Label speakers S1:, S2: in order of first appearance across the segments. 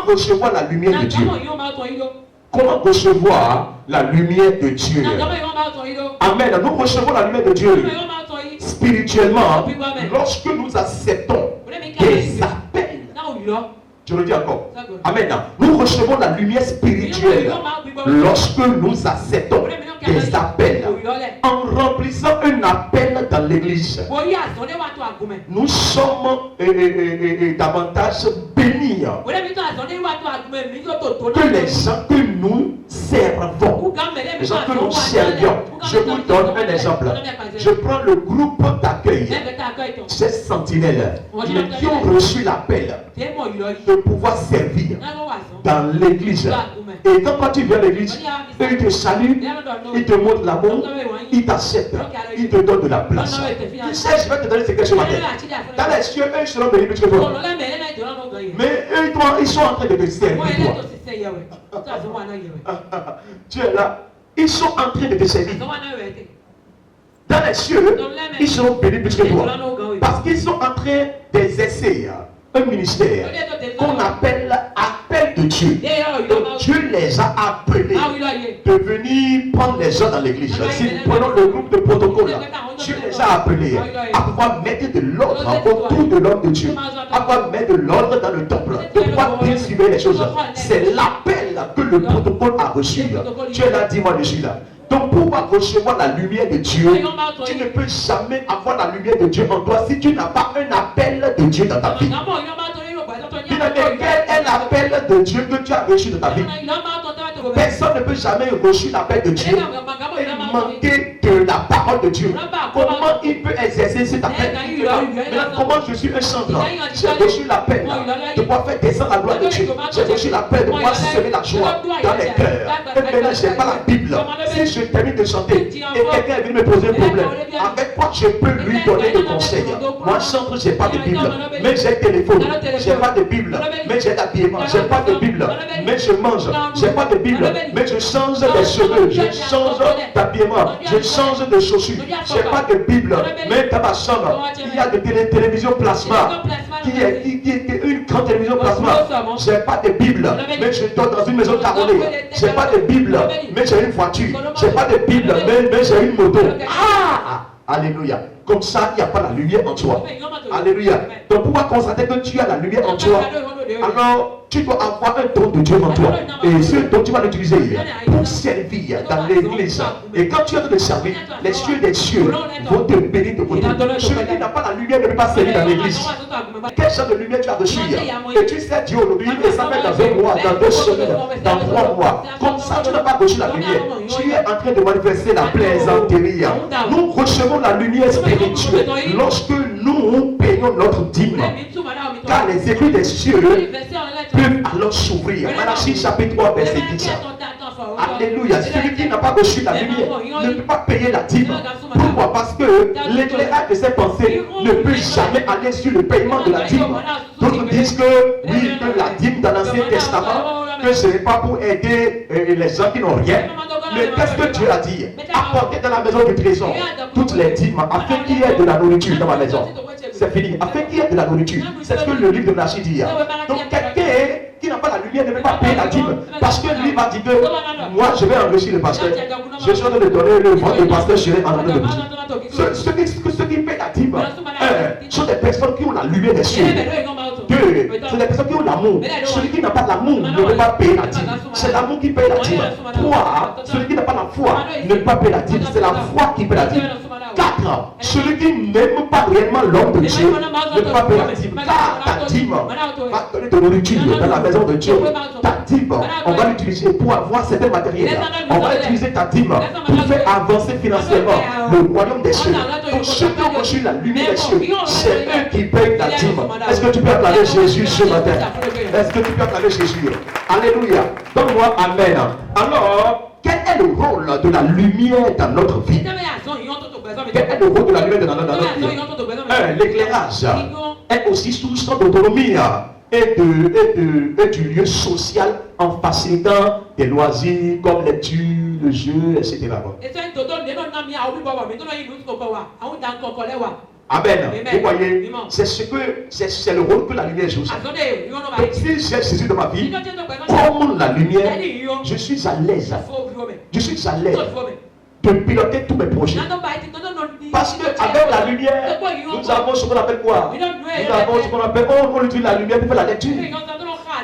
S1: recevoir la lumière de Dieu? Comment recevoir la lumière de Dieu? Amen. Nous recevons la lumière de Dieu spirituellement lorsque nous acceptons des appels. Je le dis encore. Amen. Nous recevons la lumière spirituelle lorsque nous acceptons des appels. En remplissant un appel dans l'église, nous sommes davantage bénis que les gens que nous servons. Les gens que nous servions. Je vous donne un exemple. Je prends le groupe d'accueil. Ces sentinelles qui ont reçu l'appel de pouvoir servir dans l'église. Et quand tu viens à l'église, ils te saluent, ils te montrent l'amour, ils t'acceptent, ils te donnent de la place. Tu sais, je vais te donner ce que ce matin. Dans les cieux, eux, ils seront bénis plus que toi. Mais eux, ils sont en train de te servir. Tu es là. Ils sont en train de te servir. Dans les cieux, ils seront bénis plus que toi. Parce qu'ils sont en train d'exercer un ministère qu'on appelle appel de Dieu. Donc Dieu les a appelés de venir prendre les gens dans l'église. Si nous prenons le groupe de protocole, Dieu les a appelés à pouvoir mettre de l'ordre autour de l'homme de Dieu, à pouvoir mettre de l'ordre dans le temple, de pouvoir bien suivre les choses. C'est l'appel que le protocole a reçu. Dieu l'a dit, moi je suis là. Donc pour pouvoir recevoir la lumière de Dieu, tu ne peux jamais avoir la lumière de Dieu en toi si tu n'as pas un appel de Dieu dans ta vie. Quel est l'appel de Dieu que tu as reçu dans ta vie? Personne ne peut jamais reçu l'appel de Dieu et manquer de la parole de Dieu. Comment il peut exercer cet appel? Maintenant, comment je suis un chanteur? J'ai reçu l'appel de pouvoir faire descendre la gloire de Dieu. J'ai reçu l'appel de pouvoir semer la joie dans les cœurs. Et maintenant, je n'ai pas la Bible. Si je termine de chanter et quelqu'un est venu me poser un problème, avec quoi je peux lui donner des conseils? Moi, chanteur, je n'ai pas de Bible, mais j'ai le téléphone. Je n'ai pas de Bible, mais j'ai l'habillement. Je n'ai pas de Bible, mais je mange. Je n'ai pas de Bible, mais je change des cheveux. Je change d'habillement. Je change de chaussures. Je n'ai pas de Bible, mais dans ma chambre, il y a de télévision plasma. Qui est une grande télévision plasma. Je n'ai pas de Bible, mais je dors dans une maison carrelée. Je n'ai pas de Bible, mais j'ai une voiture. Je n'ai pas de Bible, mais j'ai une moto. Ah! Alléluia. Comme ça, il n'y a pas la lumière en toi. Alléluia. Donc, pour pouvoir constater que tu as la lumière en toi, alors tu dois avoir un don de Dieu en toi. Et ce don, tu vas l'utiliser pour servir dans l'église. Et quand tu es en train de servir, les cieux des cieux vont te bénir de côté. Celui qui n'a pas la lumière ne peut pas servir dans l'église. Quel genre de lumière tu as reçu? Et tu sais Dieu aujourd'hui, et ça fait dans un mois, dans 2 semaines, dans 3 mois. Comme ça, tu n'as pas reçu la lumière. Tu es en train de manifester la plaisanterie. Nous recevons la lumière spirituelle lorsque nous payons notre dîme. Car les écrits des cieux peuvent alors s'ouvrir. Malachie chapitre 3 verset 10. Alléluia. Celui qui n'a pas reçu la lumière ne peut pas payer la dîme. Pourquoi? Parce que l'éclairage de ses pensées ne peut jamais aller sur le paiement de la dîme. D'autres disent que oui, que la dîme dans l'Ancien Testament, que ce n'est pas pour aider les gens qui n'ont rien. Mais qu'est-ce que Dieu a dit? Apportez dans la maison du trésor toutes les dîmes afin qu'il y ait de la nourriture dans ma maison. C'est fini. Afin qu'il y ait de la nourriture. C'est ce que le livre de Malachie dit. Donc quelqu'un qui n'a pas la lumière ne peut pas payer la dîme. Parce que lui va dire que moi je vais enrichir le pasteur. Je suis en train de donner le ventre, le pasteur serait en train de manger. Ceux qui paient la dîme sont des personnes qui ont la lumière des cieux. C'est des personnes qui ont l'amour. Celui qui n'a pas l'amour ne peut pas payer la dîme. C'est l'amour qui paye la dîme. 3. Celui qui n'a pas la foi ne peut pas payer la dîme. C'est la foi qui paye la dîme. 4. Celui qui n'aime pas réellement l'homme de Dieu ne peut pas payer la dîme. Car ta dîme va donner de nourriture dans la maison de Dieu. Ta dîme, on va l'utiliser pour avoir certains matériels. On va utiliser ta dîme pour faire avancer financièrement le royaume des cieux. Donc ceux qui ont reçu la lumière des cieux, c'est eux qui payent la dîme. Est-ce que tu peux acclamer Jésus ce matin? Est-ce que tu peux acclamer Jésus? Alléluia. Donne-moi Amen. Alors, quel est le rôle de la lumière dans notre vie? Quel est le rôle de la lumière dans notre vie? L'éclairage est aussi source d'autonomie et du lieu social en facilitant des loisirs comme lecture, le jeu, etc. Amen. Vous voyez, c'est le rôle que la lumière joue. Donc si j'ai Jésus dans ma vie, comme la lumière, je suis à l'aise. Je suis à l'aise de piloter tous mes projets. Parce qu'avec la lumière, nous avons ce qu'on appelle quoi? Nous avons ce qu'on appelle, on utilise la lumière pour faire la lecture.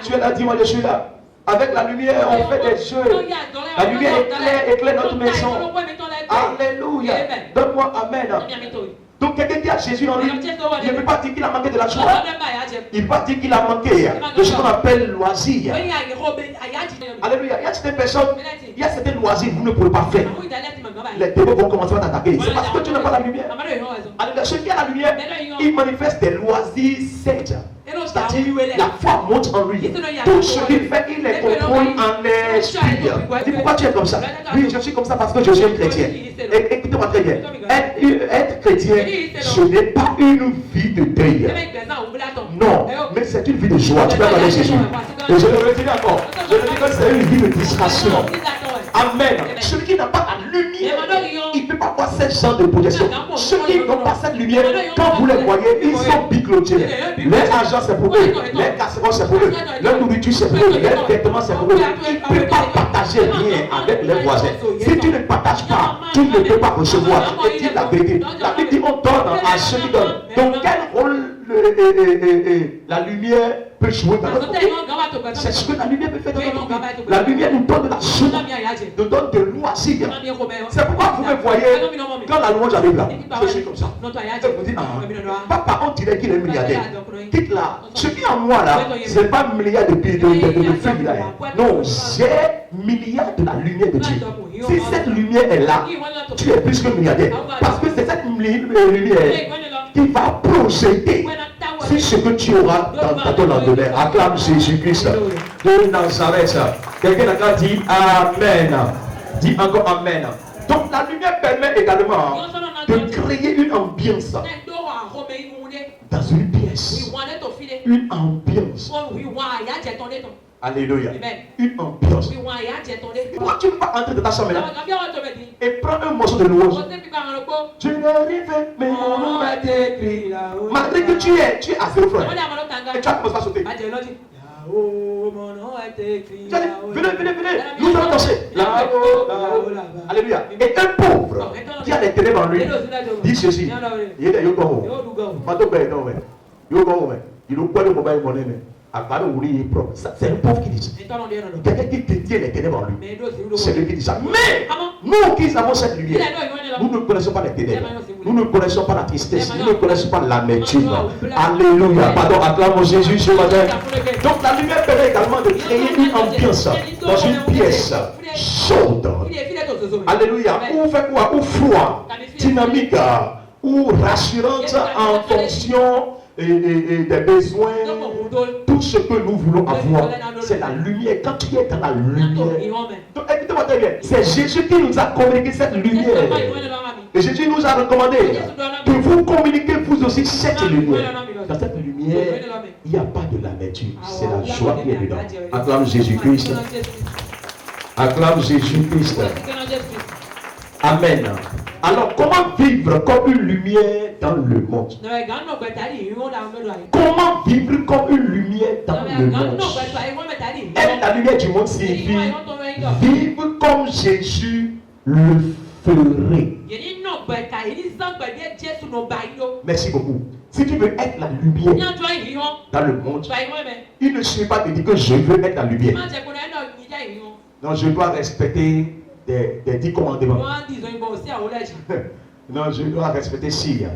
S1: Tu es là, dis-moi, je suis là. Avec la lumière, on fait des jeux. La lumière éclaire notre maison. Alléluia. Donne-moi Amen. Donc quelqu'un qui a Jésus en lui, il ne peut pas dire qu'il a manqué de la joie. Il ne peut pas dire qu'il a manqué de ce qu'on appelle loisir. Alléluia. Il y a certaines personnes, il y a certains loisirs que vous ne pouvez pas faire. Les démons vont commencer à t'attaquer. C'est parce que tu n'as pas la lumière. Alléluia. Celui qui a la lumière, il manifeste des loisirs saints. C'est-à-dire, la foi monte en lui. Tout ce qu'il fait, il les contrôle en esprit. Dis pourquoi tu es comme ça? Oui, je suis comme ça parce que je suis un chrétien. Écoutez-moi très bien. Être chrétien, ce n'est pas une vie de deuil. Non, mais c'est une vie de joie. Tu peux parler Jésus. Et je le redis encore. Je le dis que c'est une vie de distraction. Amen. Celui qui n'a pas la lumière, il ne peut pas voir ce genre de projection. Ceux qui n'ont pas cette lumière, quand vous les voyez, ils sont biclotiers. Les agents, c'est pour eux. Les casseroles, c'est pour eux. Leur nourriture, c'est pour eux. Les vêtements, c'est pour eux. Ils ne peuvent pas partager rien avec les voisins. Si tu ne partages pas, tu ne peux pas recevoir. Et dis la vérité. La Bible dit on donne à ceux qui donnent. Donc, quel rôle la lumière peut jouer dans notre vie? C'est ce que la lumière peut faire dans notre vie. La lumière nous donne de la joie, nous donne de loisirs. C'est pourquoi vous me voyez, quand la louange arrive là, je suis comme ça. Je vous dis, papa, on dirait qu'il est milliardaire. Quitte-là. Ce qui est en moi là, ce n'est pas milliard de films là. Non, j'ai milliard de la lumière de Dieu. Si cette lumière est là, tu es plus que milliardaire. Parce que c'est cette lumière qui va procéder sur ce que tu auras dans ton lendemain. Acclame Jésus-Christ de Nazareth. Quelqu'un a dit Amen. Dis encore Amen. Donc la lumière permet également de créer une ambiance dans une pièce. Une ambiance. Alléluia. Une ambiance. Pourquoi tu ne peux pas entrer dans ta chambre là et prendre un morceau de louange? Tu n'arrives pas, mais mon nom est écrit là-haut. Malgré que tu es à zéro frère. Et tu as commencé à sauter. Venez, nous allons danser. Là-haut. Alléluia. Et un pauvre qui a les ténèbres en lui dit ceci. Il est Yogo. C'est un pauvre qui dit ça. Quelqu'un qui détient les ténèbres en lui. C'est lui qui dit ça. Mais nous qui avons cette lumière, nous ne connaissons pas les ténèbres. Nous ne connaissons pas la tristesse. Nous ne connaissons pas l'amertume. Alléluia. Pardon, acclamons Jésus ce matin. Donc la lumière permet également de créer une ambiance dans une pièce chaude. Alléluia. Ou fait quoi? Ou froid, dynamique, ou rassurante en fonction des besoins. Tout ce que nous voulons avoir, c'est la lumière. Quand tu es dans la lumière, donc écoutez-moi très bien, c'est Jésus qui nous a communiqué cette lumière. Et Jésus nous a recommandé de vous communiquer vous aussi cette lumière. Dans cette lumière, il n'y a pas de l'amertume, c'est la joie qui est dedans. Acclame Jésus-Christ. Acclame Jésus-Christ. Amen. Alors, comment vivre comme une lumière dans le monde? Comment vivre comme une lumière dans le monde? Être la lumière du monde signifie vivre comme Jésus le ferait. Merci beaucoup. Si tu veux être la lumière dans le monde, il ne suffit pas de dire que je veux être la lumière. Non, je dois respecter des 10 commandements. Non, je dois respecter Syria.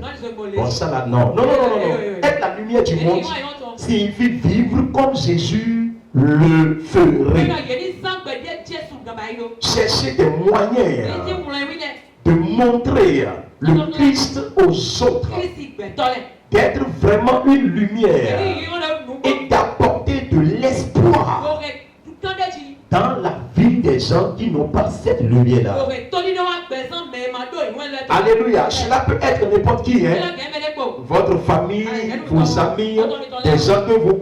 S1: Bon, ça là, non. Non. Être la lumière du monde signifie vivre comme Jésus le ferait. Chercher des moyens de montrer le Christ aux autres. D'être vraiment une lumière et d'apporter de l'espoir dans la vie des gens qui n'ont pas cette lumière-là. Alléluia. Cela peut être n'importe qui. Votre famille, vos amis, des gens que vous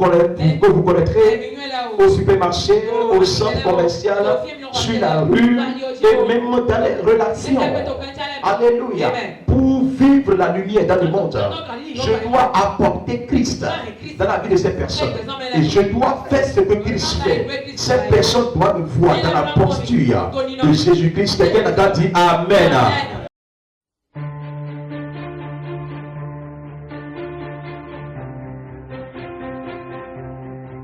S1: connaîtrez au supermarché, au centre commercial, sur la rue et même dans les relations. Alléluia. Pour vivre vivre la lumière dans le monde. Je dois apporter Christ dans la vie de ces personnes. Et je dois faire ce que Christ fait. Ces personnes doivent me voir dans la posture de Jésus-Christ. Quelqu'un a dit Amen.